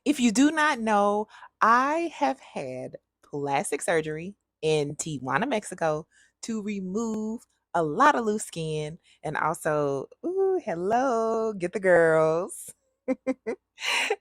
If you do not know, I have had plastic surgery in Tijuana, Mexico to remove a lot of loose skin and also, ooh, hello, get the girls.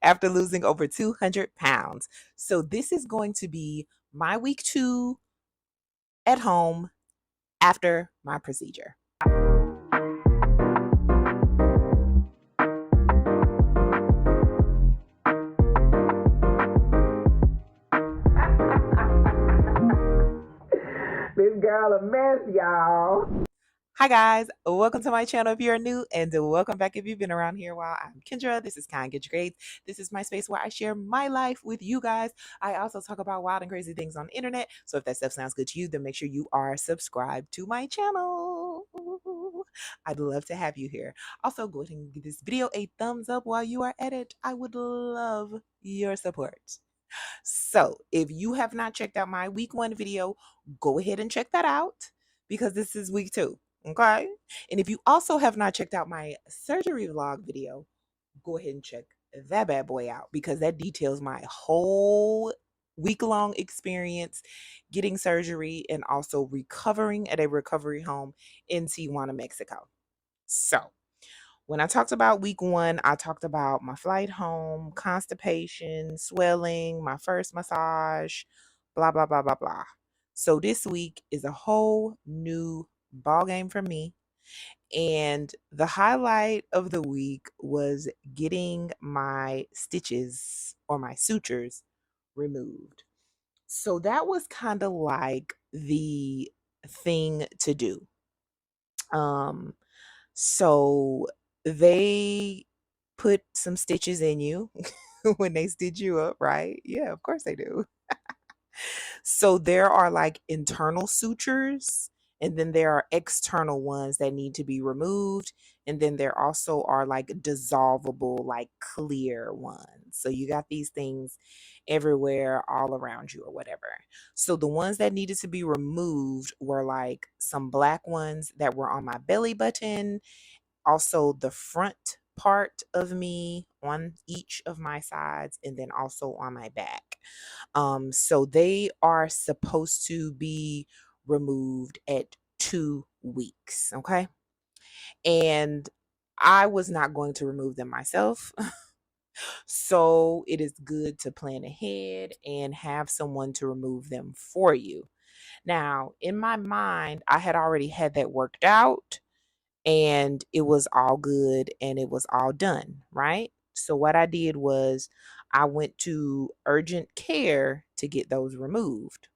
After losing over 200 pounds. So, this is going to be my week 2 at home after my procedure. This girl a mess, y'all. Hi guys, welcome to my channel if you're new, and welcome back if you've been around here a while. I'm Kendra. This is Kind Get Your Grades. This is my space where I share my life with you guys. I also talk about wild and crazy things on the internet. So if that stuff sounds good to you, then make sure you are subscribed to my channel. I'd love to have you here. Also, go ahead and give this video a thumbs up while you are at it. I would love your support. So if you have not checked out my week 1 video, go ahead and check that out because this is week 2. Okay. And if you also have not checked out my surgery vlog video, go ahead and check that bad boy out because that details my whole week-long experience getting surgery and also recovering at a recovery home in Tijuana, Mexico. So when I talked about week 1, I talked about my flight home, constipation, swelling, my first massage, blah, blah, blah, blah, blah. So this week is a whole new ball game for me. And the highlight of the week was getting my stitches or my sutures removed. So that was kind of like the thing to do. So they put some stitches in you when they stitch you up, right? Yeah, of course they do. So there are like internal sutures, and then there are external ones that need to be removed. And then there also are like dissolvable, like clear ones. So you got these things everywhere, all around you, or whatever. So the ones that needed to be removed were like some black ones that were on my belly button, also the front part of me on each of my sides, and then also on my back. So they are supposed to be removed at 2 weeks. Okay. And I was not going to remove them myself. So it is good to plan ahead and have someone to remove them for you. Now, in my mind, I had already had that worked out and it was all good and it was all done, right? So what I did was I went to urgent care to get those removed.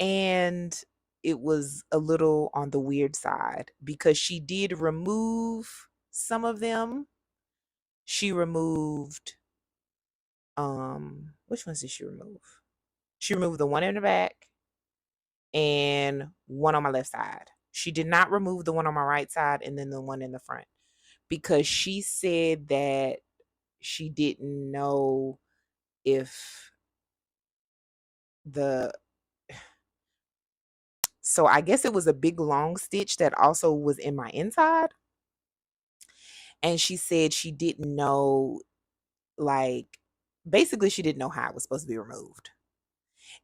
And it was a little on the weird side because she did remove some of them. She removed which ones did she remove? She removed the one in the back and one on my left side. She did not remove the one on my right side and then the one in the front because she said that she didn't know if the so I guess it was a big long stitch that also was in my inside. And she said she didn't know, like, basically she didn't know how it was supposed to be removed.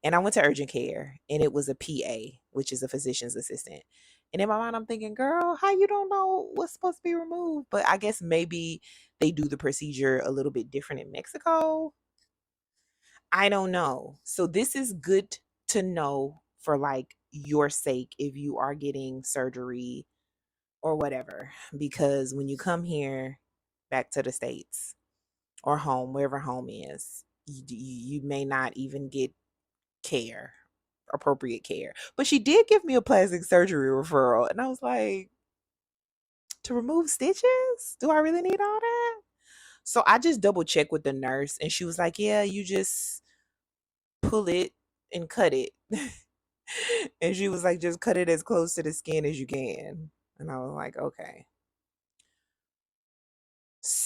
And I went to urgent care and it was a PA, which is a physician's assistant. And in my mind, I'm thinking, girl, how you don't know what's supposed to be removed? But I guess maybe they do the procedure a little bit different in Mexico. I don't know. So this is good to know for like your sake if you are getting surgery or whatever. Because when you come here back to the States or home, wherever home is, you may not even get care, appropriate care. But she did give me a plastic surgery referral. And I was like, to remove stitches? Do I really need all that? So I just double checked with the nurse and she was like, yeah, you just pull it and cut it. And she was like, just cut it as close to the skin as you can. And I was like, okay. So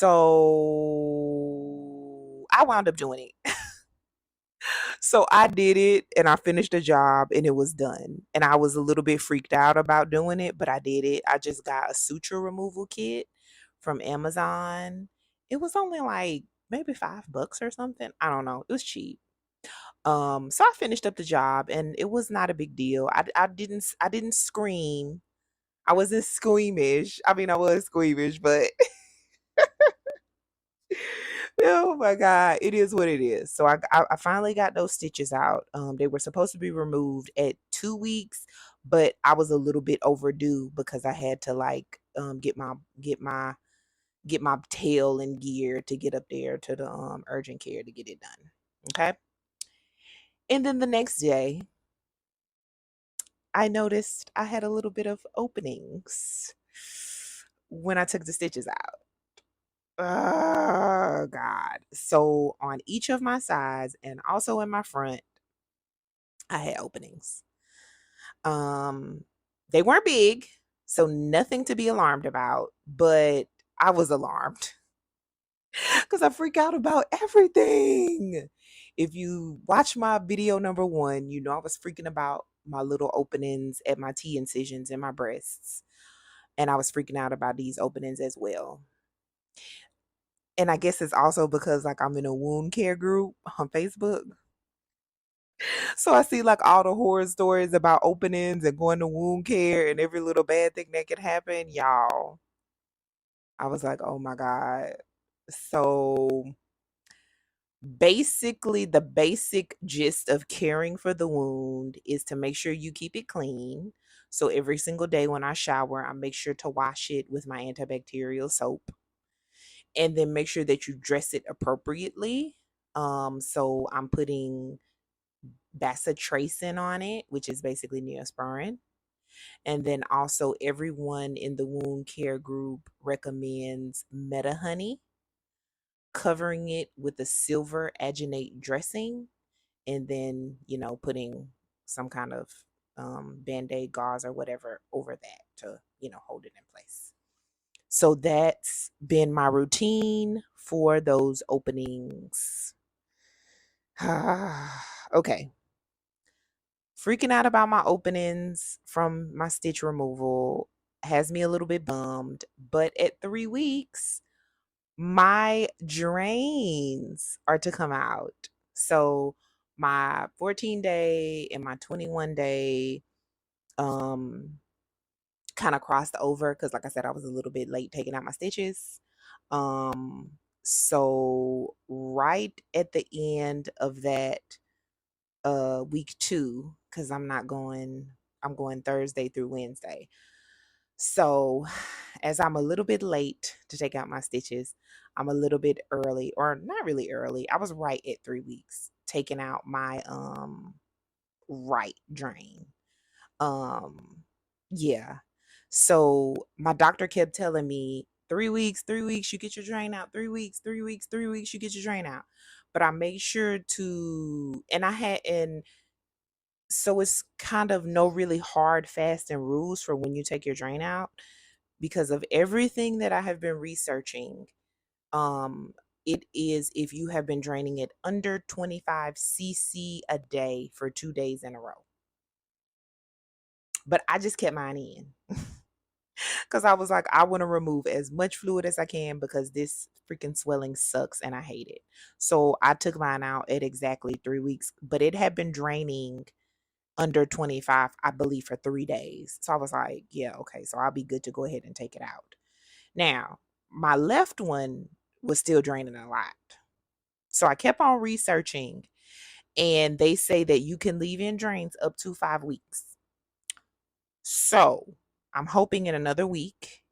I wound up doing it. So I did it and I finished the job and it was done. And I was a little bit freaked out about doing it, but I did it. I just got a suture removal kit from Amazon. It was only like maybe $5 or something. I don't know. It was cheap. So I finished up the job and it was not a big deal. I didn't scream. I wasn't squeamish. I mean, I was squeamish, but oh my God, it is what it is. So I finally got those stitches out. They were supposed to be removed at 2 weeks, but I was a little bit overdue because I had to like get my tail in gear to get up there to the urgent care to get it done. Okay. And then the next day, I noticed I had a little bit of openings when I took the stitches out. Oh God. So on each of my sides and also in my front, I had openings. Um they weren't big, so nothing to be alarmed about, but I was alarmed because I freak out about everything. If you watch my video number one, you know I was freaking about my little openings at my T incisions in my breasts. And I was freaking out about these openings as well. And I guess it's also because like I'm in a wound care group on Facebook. So I see like all the horror stories about openings and going to wound care and every little bad thing that could happen. Y'all, I was like, oh my God. So basically, the basic gist of caring for the wound is to make sure you keep it clean. So every single day when I shower, I make sure to wash it with my antibacterial soap and then make sure that you dress it appropriately. So I'm putting bacitracin on it, which is basically Neosporin. And then also everyone in the wound care group recommends Meta Honey, covering it with a silver agenate dressing, and then, putting some kind of band-aid gauze or whatever over that to, hold it in place. So that's been my routine for those openings. Okay. Freaking out about my openings from my stitch removal has me a little bit bummed, but at 3 weeks, my drains are to come out. So my 14-day and my 21-day um kind of crossed over because like I said, I was a little bit late taking out my stitches. Um so right at the end of that week 2, because I'm going Thursday through Wednesday. So as I'm a little bit late to take out my stitches, I'm a little bit early, or not really early. I was right at 3 weeks taking out my right drain. Um, yeah. So my doctor kept telling me 3 weeks, 3 weeks, you get your drain out. 3 weeks, 3 weeks, 3 weeks, you get your drain out. But I made sure to, and so it's kind of no really hard, fast, and rules for when you take your drain out because of everything that I have been researching. Um, it is if you have been draining it under 25 cc a day for 2 days in a row. But I just kept mine in because I was like, I want to remove as much fluid as I can because this freaking swelling sucks and I hate it. So I took mine out at exactly 3 weeks, but it had been draining under 25, I believe, for 3 days. So I was like, yeah, okay, so I'll be good to go ahead and take it out. Now, my left one was still draining a lot. So I kept on researching, and they say that you can leave in drains up to 5 weeks. So I'm hoping in another week,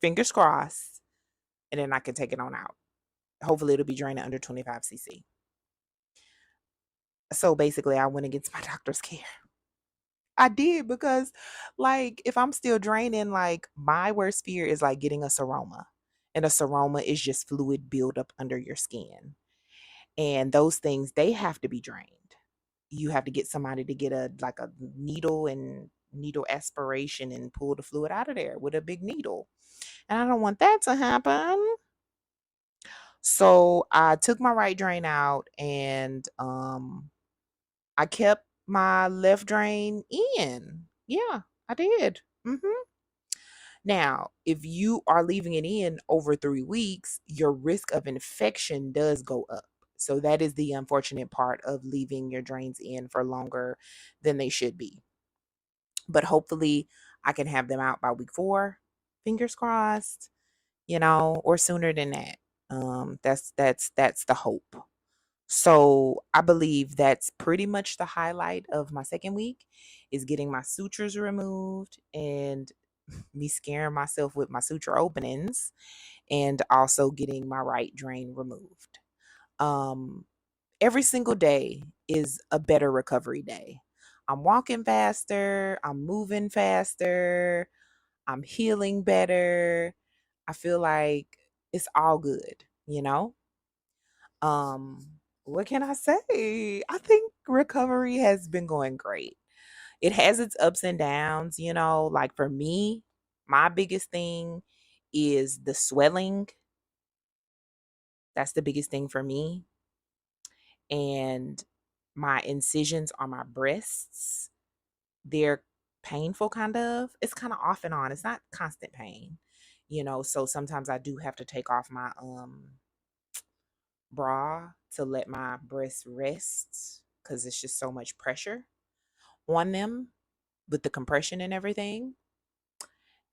fingers crossed, and then I can take it on out. Hopefully, it'll be draining under 25 cc. So basically, I went against my doctor's care. I did because, like, if I'm still draining, like, my worst fear is like getting a seroma. And a seroma is just fluid buildup under your skin. And those things, they have to be drained. You have to get somebody to get a needle and needle aspiration and pull the fluid out of there with a big needle. And I don't want that to happen. So I took my right drain out and I kept my left drain in. Yeah, I did. Now, if you are leaving it in over 3 weeks, your risk of infection does go up. So that is the unfortunate part of leaving your drains in for longer than they should be. But hopefully I can have them out by week 4. Fingers crossed, or sooner than that. That's the hope. So I believe that's pretty much the highlight of my second week is getting my sutures removed and me scaring myself with my suture openings and also getting my right drain removed. Um, every single day is a better recovery day. I'm walking faster, I'm moving faster, I'm healing better. I feel like it's all good. What can I say? I think recovery has been going great. It has its ups and downs. Like for me, my biggest thing is the swelling. That's the biggest thing for me. And my incisions on my breasts, they're painful kind of. It's kind of off and on. It's not constant pain. So sometimes I do have to take off my bra to let my breasts rest because it's just so much pressure on them with the compression and everything.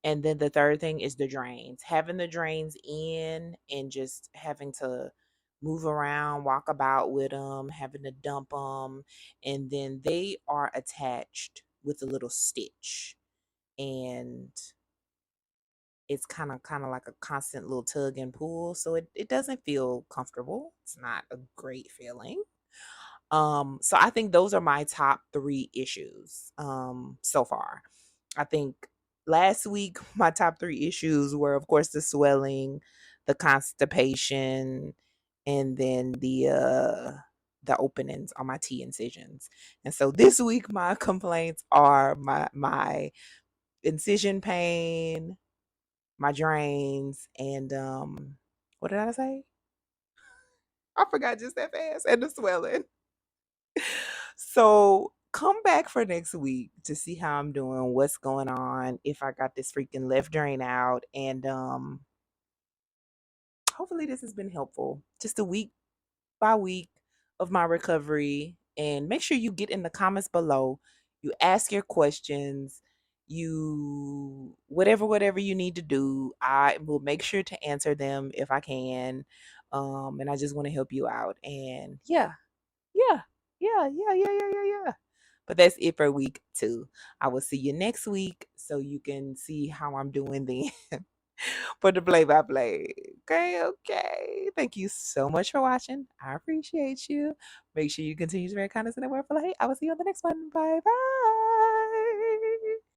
And then the third thing is the drains. Having the drains in and just having to move around, walk about with them, having to dump them. And then they are attached with a little stitch. And it's kind of like a constant little tug and pull. So it doesn't feel comfortable. It's not a great feeling. So I think those are my top 3 issues so far. I think last week my top 3 issues were of course the swelling, the constipation, and then the openings on my T incisions. And so this week my complaints are my incision pain, my drains, and what did I say? I forgot just that fast. And the swelling. So come back for next week to see how I'm doing, what's going on, if I got this freaking left drain out, and hopefully this has been helpful. Just a week by week of my recovery. And make sure you get in the comments below. You ask your questions. You whatever you need to do, I will make sure to answer them if I can. And I just want to help you out. And yeah, yeah. But that's it for week 2. I will see you next week so you can see how I'm doing then for the play by play. Okay. Thank you so much for watching. I appreciate you. Make sure you continue to spread kindness and the word for hate. I will see you on the next one. Bye bye.